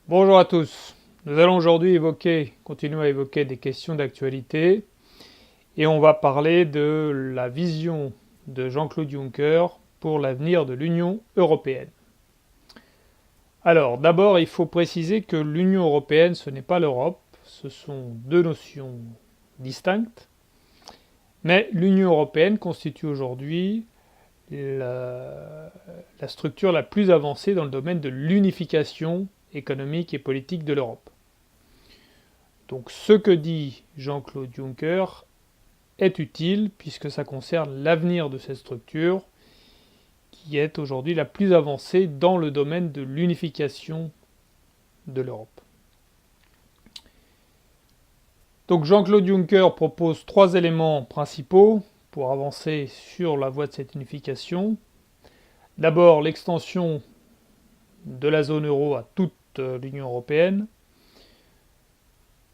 Bonjour à tous. Nous allons aujourd'hui continuer à évoquer des questions d'actualité et on va parler de la vision de Jean-Claude Juncker pour l'avenir de l'Union européenne. Alors, d'abord, il faut préciser que l'Union européenne, ce n'est pas l'Europe, ce sont deux notions distinctes, mais l'Union européenne constitue aujourd'hui la structure la plus avancée dans le domaine de l'unification économique et politique de l'Europe. Donc ce que dit Jean-Claude Juncker est utile puisque ça concerne l'avenir de cette structure qui est aujourd'hui la plus avancée dans le domaine de l'unification de l'Europe. Donc Jean-Claude Juncker propose 3 éléments principaux pour avancer sur la voie de cette unification. D'abord l'extension de la zone euro à toute l'Union européenne.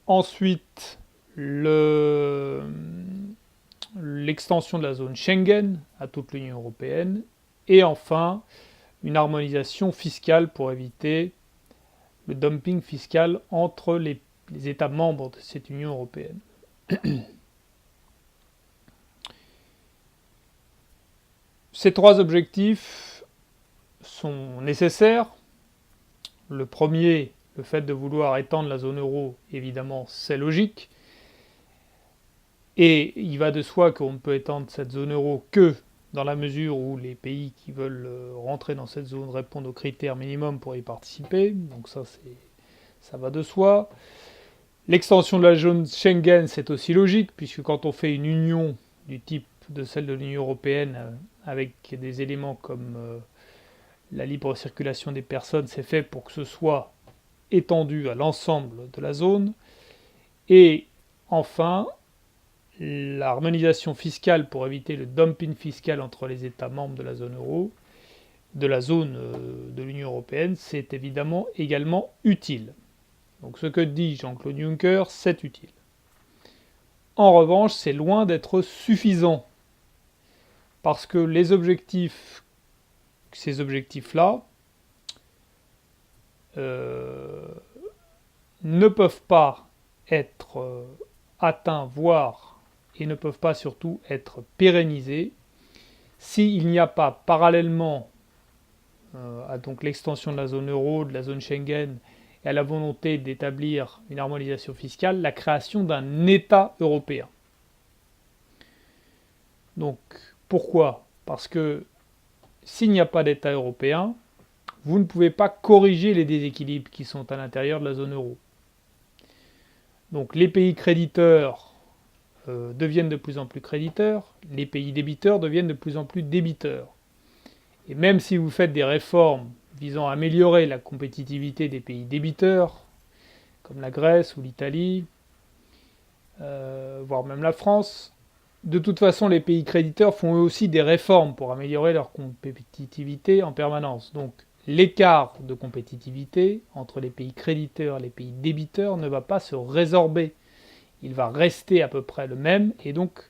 Ensuite, l'extension de la zone Schengen à toute l'Union européenne. Et enfin, une harmonisation fiscale pour éviter le dumping fiscal entre les États membres de cette Union européenne. Ces 3 objectifs sont nécessaires. Le premier, le fait de vouloir étendre la zone euro, évidemment, c'est logique. Et il va de soi qu'on ne peut étendre cette zone euro que dans la mesure où les pays qui veulent rentrer dans cette zone répondent aux critères minimums pour y participer. Donc ça va de soi. L'extension de la zone Schengen, c'est aussi logique, puisque quand on fait une union du type de celle de l'Union européenne, avec des éléments comme la libre circulation des personnes, c'est fait pour que ce soit étendu à l'ensemble de la zone. Et enfin, l'harmonisation fiscale pour éviter le dumping fiscal entre les États membres de la zone euro, de la zone de l'Union européenne, c'est évidemment également utile. Donc ce que dit Jean-Claude Juncker, c'est utile. En revanche, c'est loin d'être suffisant. Parce que ces objectifs-là, ne peuvent pas être atteints, voire, et ne peuvent pas surtout être pérennisés, s'il n'y a pas parallèlement à donc l'extension de la zone euro, de la zone Schengen, et à la volonté d'établir une harmonisation fiscale, la création d'un État européen. Donc, pourquoi ? Parce que s'il n'y a pas d'État européen, vous ne pouvez pas corriger les déséquilibres qui sont à l'intérieur de la zone euro. Donc les pays créditeurs deviennent de plus en plus créditeurs, les pays débiteurs deviennent de plus en plus débiteurs. Et même si vous faites des réformes visant à améliorer la compétitivité des pays débiteurs, comme la Grèce ou l'Italie, voire même la France, de toute façon les pays créditeurs font eux aussi des réformes pour améliorer leur compétitivité en permanence. Donc l'écart de compétitivité entre les pays créditeurs et les pays débiteurs ne va pas se résorber. Il va rester à peu près le même et donc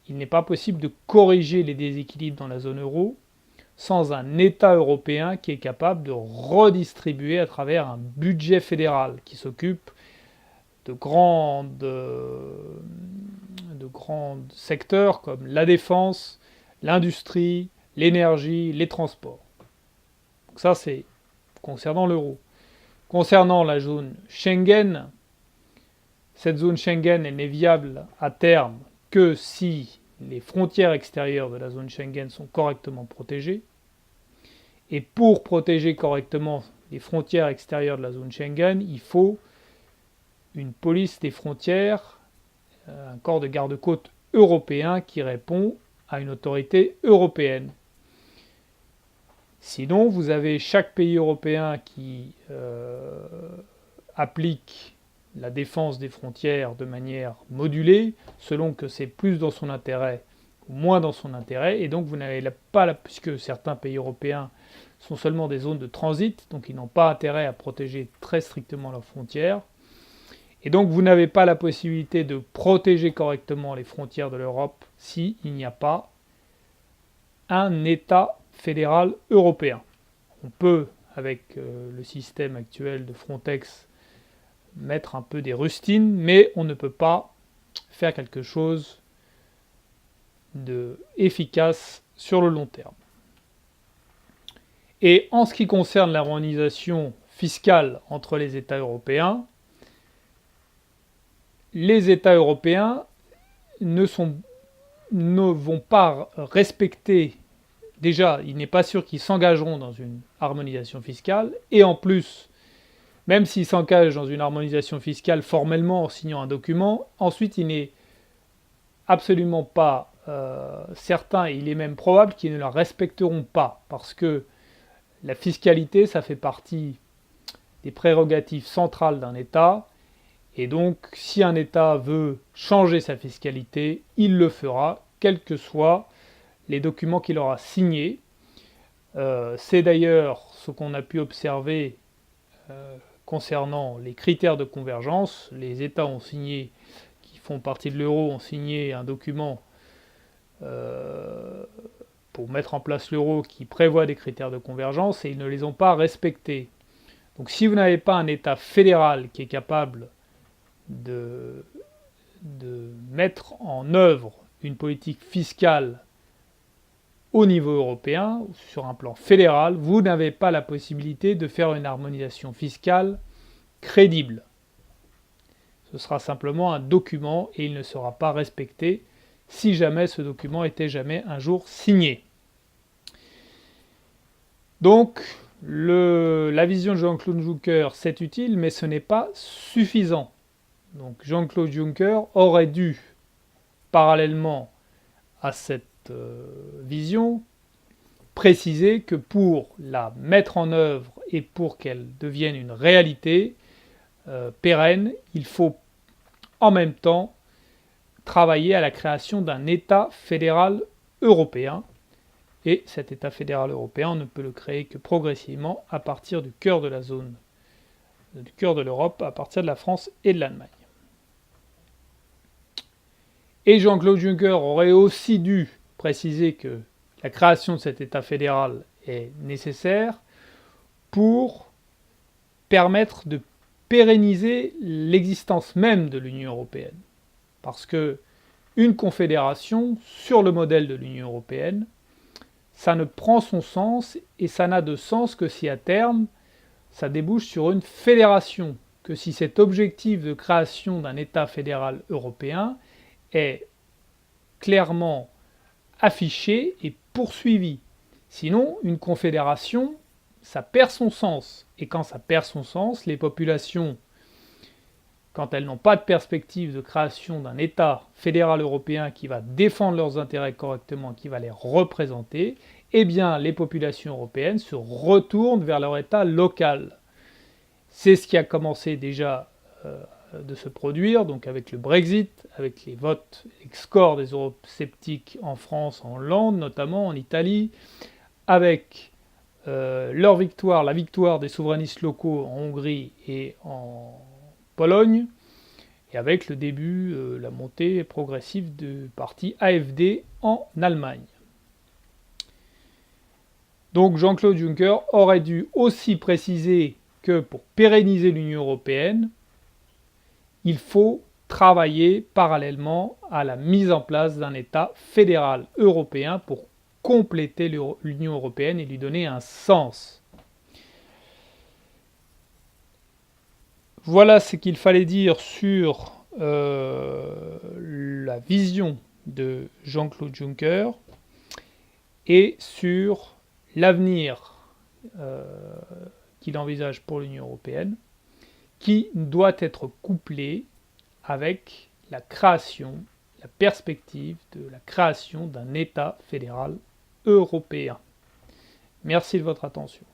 il n'est pas possible de corriger les déséquilibres dans la zone euro sans un État européen qui est capable de redistribuer à travers un budget fédéral qui s'occupe de grands secteurs comme la défense, l'industrie, l'énergie, les transports. Donc ça, c'est concernant l'euro. Concernant la zone Schengen, cette zone Schengen, elle n'est viable à terme que si les frontières extérieures de la zone Schengen sont correctement protégées. Et pour protéger correctement les frontières extérieures de la zone Schengen, il faut une police des frontières, un corps de garde-côte européen qui répond à une autorité européenne. Sinon, vous avez chaque pays européen qui applique la défense des frontières de manière modulée, selon que c'est plus dans son intérêt ou moins dans son intérêt, et donc vous n'avez pas, puisque certains pays européens sont seulement des zones de transit, donc ils n'ont pas intérêt à protéger très strictement leurs frontières, et donc vous n'avez pas la possibilité de protéger correctement les frontières de l'Europe s'il n'y a pas un État fédéral européen. On peut avec le système actuel de Frontex, mettre un peu des rustines, mais on ne peut pas faire quelque chose d'efficace sur le long terme. Et en ce qui concerne l'harmonisation fiscale entre les États européens, les États européens ne vont pas respecter, déjà, il n'est pas sûr qu'ils s'engageront dans une harmonisation fiscale, et en plus, même s'ils s'engagent dans une harmonisation fiscale formellement en signant un document, ensuite il n'est absolument pas certain, et il est même probable qu'ils ne la respecteront pas, parce que la fiscalité, ça fait partie des prérogatives centrales d'un État, et donc si un État veut changer sa fiscalité, il le fera, quels que soient les documents qu'il aura signés. C'est d'ailleurs ce qu'on a pu observer concernant les critères de convergence. Les États ont signé, qui font partie de l'euro, ont signé un document pour mettre en place l'euro qui prévoit des critères de convergence et ils ne les ont pas respectés. Donc si vous n'avez pas un État fédéral qui est capable de mettre en œuvre une politique fiscale au niveau européen, sur un plan fédéral, vous n'avez pas la possibilité de faire une harmonisation fiscale crédible. Ce sera simplement un document et il ne sera pas respecté si jamais ce document était jamais un jour signé. Donc, la vision de Jean-Claude Juncker, c'est utile, mais ce n'est pas suffisant. Donc Jean-Claude Juncker aurait dû, parallèlement à cette vision, préciser que pour la mettre en œuvre et pour qu'elle devienne une réalité pérenne, il faut en même temps travailler à la création d'un État fédéral européen. Et cet État fédéral européen, on ne peut le créer que progressivement à partir du cœur de la zone, du cœur de l'Europe, à partir de la France et de l'Allemagne. Et Jean-Claude Juncker aurait aussi dû préciser que la création de cet État fédéral est nécessaire pour permettre de pérenniser l'existence même de l'Union européenne. Parce que une confédération, sur le modèle de l'Union européenne, ça ne prend son sens et ça n'a de sens que si à terme, ça débouche sur une fédération, que si cet objectif de création d'un État fédéral européen est clairement affiché et poursuivi. Sinon, une confédération, ça perd son sens. Et quand ça perd son sens, les populations, quand elles n'ont pas de perspective de création d'un État fédéral européen qui va défendre leurs intérêts correctement, qui va les représenter, eh bien les populations européennes se retournent vers leur État local. C'est ce qui a commencé déjà de se produire, donc avec le Brexit, avec les votes, les scores des eurosceptiques en France, en Hollande notamment, en Italie, avec leur victoire, la victoire des souverainistes locaux en Hongrie et en Pologne, et avec le début, la montée progressive du parti AfD en Allemagne. Donc Jean-Claude Juncker aurait dû aussi préciser que pour pérenniser l'Union européenne, il faut travailler parallèlement à la mise en place d'un État fédéral européen pour compléter l'Union européenne et lui donner un sens. Voilà ce qu'il fallait dire sur la vision de Jean-Claude Juncker et sur l'avenir qu'il envisage pour l'Union européenne, qui doit être couplé avec la création, la perspective de la création d'un État fédéral européen. Merci de votre attention.